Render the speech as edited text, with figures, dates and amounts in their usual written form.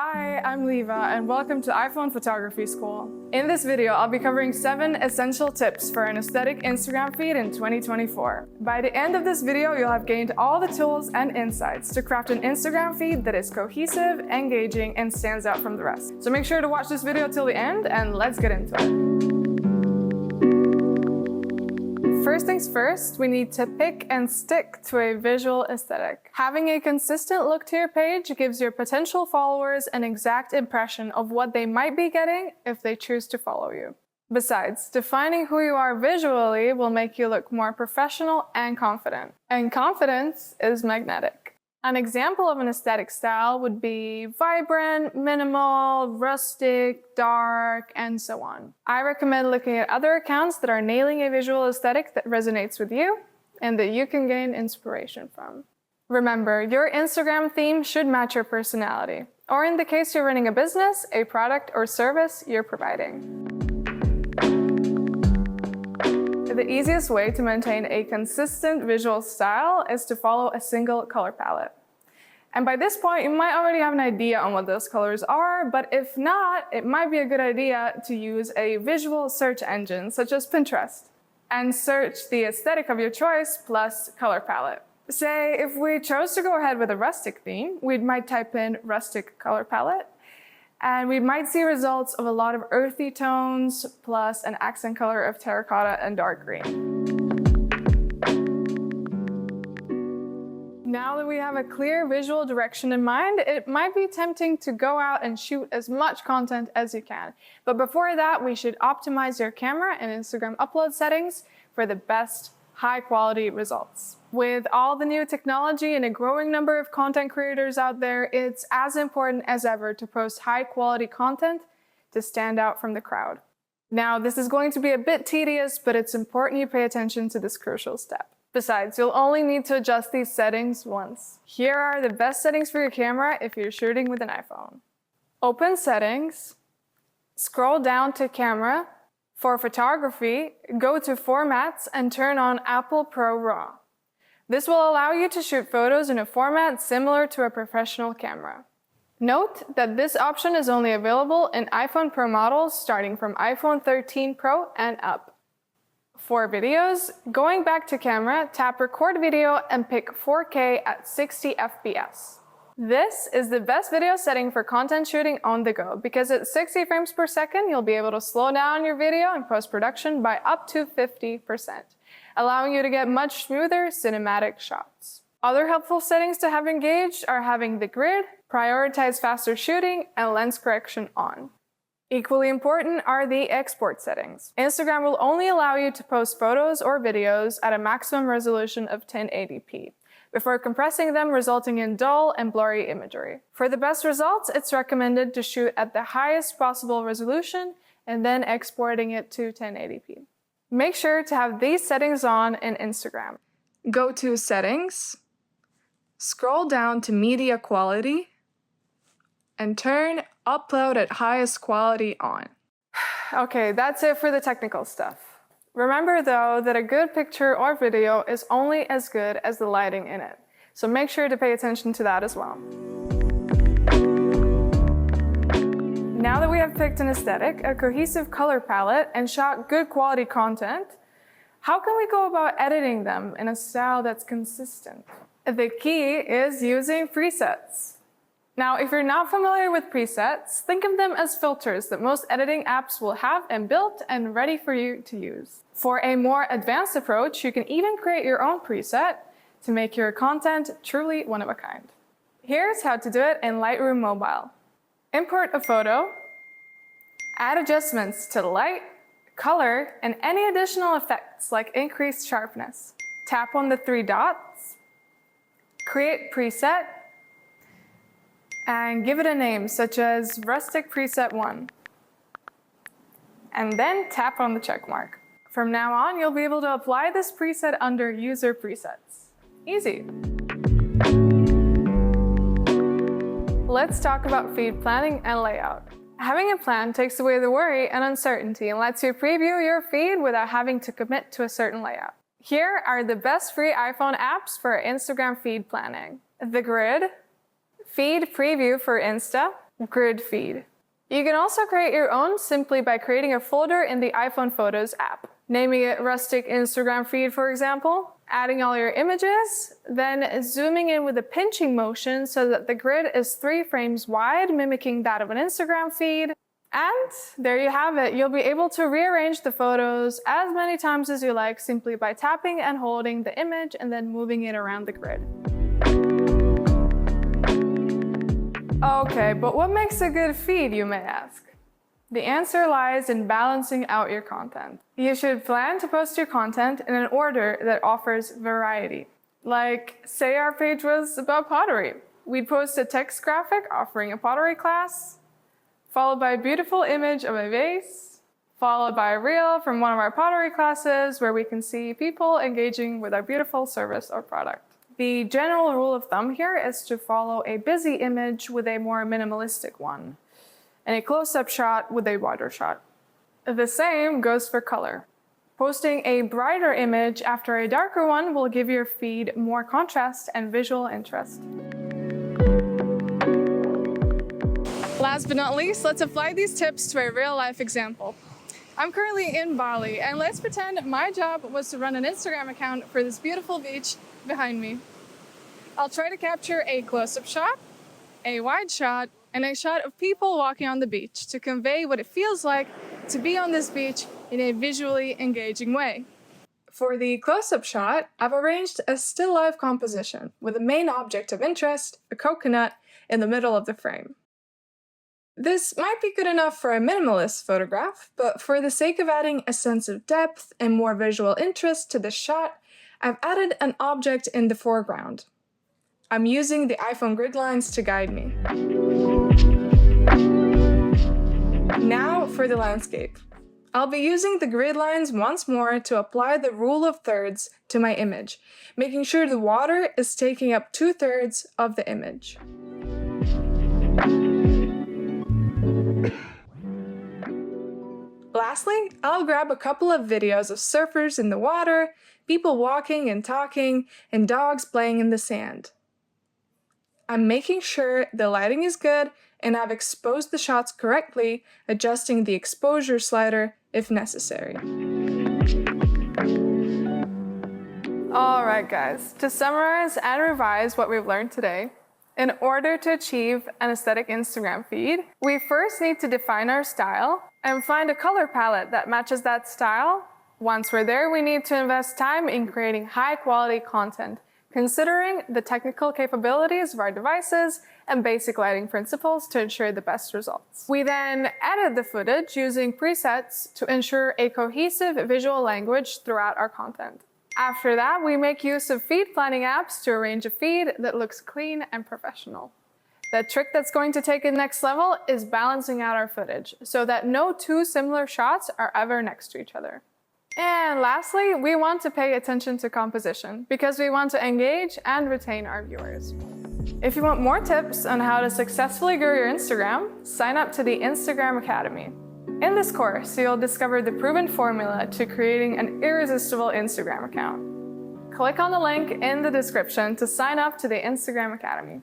Hi, I'm Leva and welcome to iPhone Photography School. In this video, I'll be covering 7 essential tips for an aesthetic Instagram feed in 2024. By the end of this video, you'll have gained all the tools and insights to craft an Instagram feed that is cohesive, engaging, and stands out from the rest. So make sure to watch this video till the end and let's get into it. First things first, we need to pick and stick to a visual aesthetic. Having a consistent look to your page gives your potential followers an exact impression of what they might be getting if they choose to follow you. Besides, defining who you are visually will make you look more professional and confident. And confidence is magnetic. An example of an aesthetic style would be vibrant, minimal, rustic, dark, and so on. I recommend looking at other accounts that are nailing a visual aesthetic that resonates with you and that you can gain inspiration from. Remember, your Instagram theme should match your personality, or in the case you're running a business, a product or service you're providing. The easiest way to maintain a consistent visual style is to follow a single color palette. And by this point, you might already have an idea on what those colors are, but if not, it might be a good idea to use a visual search engine such as Pinterest and search the aesthetic of your choice plus color palette. Say, if we chose to go ahead with a rustic theme, we might type in rustic color palette, and we might see results of a lot of earthy tones plus an accent color of terracotta and dark green. Now that we have a clear visual direction in mind, it might be tempting to go out and shoot as much content as you can. But before that, we should optimize your camera and Instagram upload settings for the best high-quality results. With all the new technology and a growing number of content creators out there, it's as important as ever to post high-quality content to stand out from the crowd. Now, this is going to be a bit tedious, but it's important you pay attention to this crucial step. Besides, you'll only need to adjust these settings once. Here are the best settings for your camera if you're shooting with an iPhone. Open Settings, scroll down to Camera. For photography, go to Formats and turn on Apple Pro RAW. This will allow you to shoot photos in a format similar to a professional camera. Note that this option is only available in iPhone Pro models starting from iPhone 13 Pro and up. For videos, going back to camera, tap Record Video and pick 4K at 60 FPS. This is the best video setting for content shooting on the go because at 60 frames per second, you'll be able to slow down your video in post-production by up to 50%, allowing you to get much smoother cinematic shots. Other helpful settings to have engaged are having the grid, prioritize faster shooting, and lens correction on. Equally important are the export settings. Instagram will only allow you to post photos or videos at a maximum resolution of 1080p, before compressing them, resulting in dull and blurry imagery. For the best results, it's recommended to shoot at the highest possible resolution and then exporting it to 1080p. Make sure to have these settings on in Instagram. Go to Settings, scroll down to Media Quality, and turn Upload at highest quality on. Okay, that's it for the technical stuff. Remember though that a good picture or video is only as good as the lighting in it, so make sure to pay attention to that as well. Now that we have picked an aesthetic, a cohesive color palette, and shot good quality content, how can we go about editing them in a style that's consistent? The key is using presets. Now, if you're not familiar with presets, think of them as filters that most editing apps will have and built and ready for you to use. For a more advanced approach, you can even create your own preset to make your content truly one of a kind. Here's how to do it in Lightroom Mobile. Import a photo, add adjustments to light, color, and any additional effects like increased sharpness. Tap on the 3 dots, create preset, and give it a name such as Rustic Preset 1. And then tap on the check mark. From now on, you'll be able to apply this preset under User Presets. Easy. Let's talk about feed planning and layout. Having a plan takes away the worry and uncertainty and lets you preview your feed without having to commit to a certain layout. Here are the best free iPhone apps for Instagram feed planning. The Grid, Feed Preview for Insta, Grid feed. You can also create your own simply by creating a folder in the iPhone Photos app, naming it Rustic Instagram Feed, for example, adding all your images, then zooming in with a pinching motion so that the grid is 3 frames wide, mimicking that of an Instagram feed. And there you have it. You'll be able to rearrange the photos as many times as you like simply by tapping and holding the image and then moving it around the grid. Okay, but what makes a good feed, you may ask? The answer lies in balancing out your content. You should plan to post your content in an order that offers variety. Like, say our page was about pottery. We'd post a text graphic offering a pottery class, followed by a beautiful image of a vase, followed by a reel from one of our pottery classes where we can see people engaging with our beautiful service or product. The general rule of thumb here is to follow a busy image with a more minimalistic one, and a close-up shot with a wider shot. The same goes for color. Posting a brighter image after a darker one will give your feed more contrast and visual interest. Last but not least, let's apply these tips to a real-life example. I'm currently in Bali, and let's pretend my job was to run an Instagram account for this beautiful beach behind me. I'll try to capture a close-up shot, a wide shot, and a shot of people walking on the beach to convey what it feels like to be on this beach in a visually engaging way. For the close-up shot, I've arranged a still life composition with the main object of interest, a coconut, in the middle of the frame. This might be good enough for a minimalist photograph, but for the sake of adding a sense of depth and more visual interest to this shot, I've added an object in the foreground. I'm using the iPhone grid lines to guide me. Now for the landscape. I'll be using the grid lines once more to apply the rule of thirds to my image, making sure the water is taking up 2/3 of the image. Lastly, I'll grab a couple of videos of surfers in the water, people walking and talking, and dogs playing in the sand. I'm making sure the lighting is good and I've exposed the shots correctly, adjusting the exposure slider if necessary. Alright guys, to summarize and revise what we've learned today, in order to achieve an aesthetic Instagram feed, we first need to define our style and find a color palette that matches that style. Once we're there, we need to invest time in creating high-quality content, considering the technical capabilities of our devices and basic lighting principles to ensure the best results. We then edit the footage using presets to ensure a cohesive visual language throughout our content. After that, we make use of feed planning apps to arrange a feed that looks clean and professional. The trick that's going to take it next level is balancing out our footage so that no two similar shots are ever next to each other. And lastly, we want to pay attention to composition because we want to engage and retain our viewers. If you want more tips on how to successfully grow your Instagram, sign up to the Instagram Academy. In this course, you'll discover the proven formula to creating an irresistible Instagram account. Click on the link in the description to sign up to the Instagram Academy.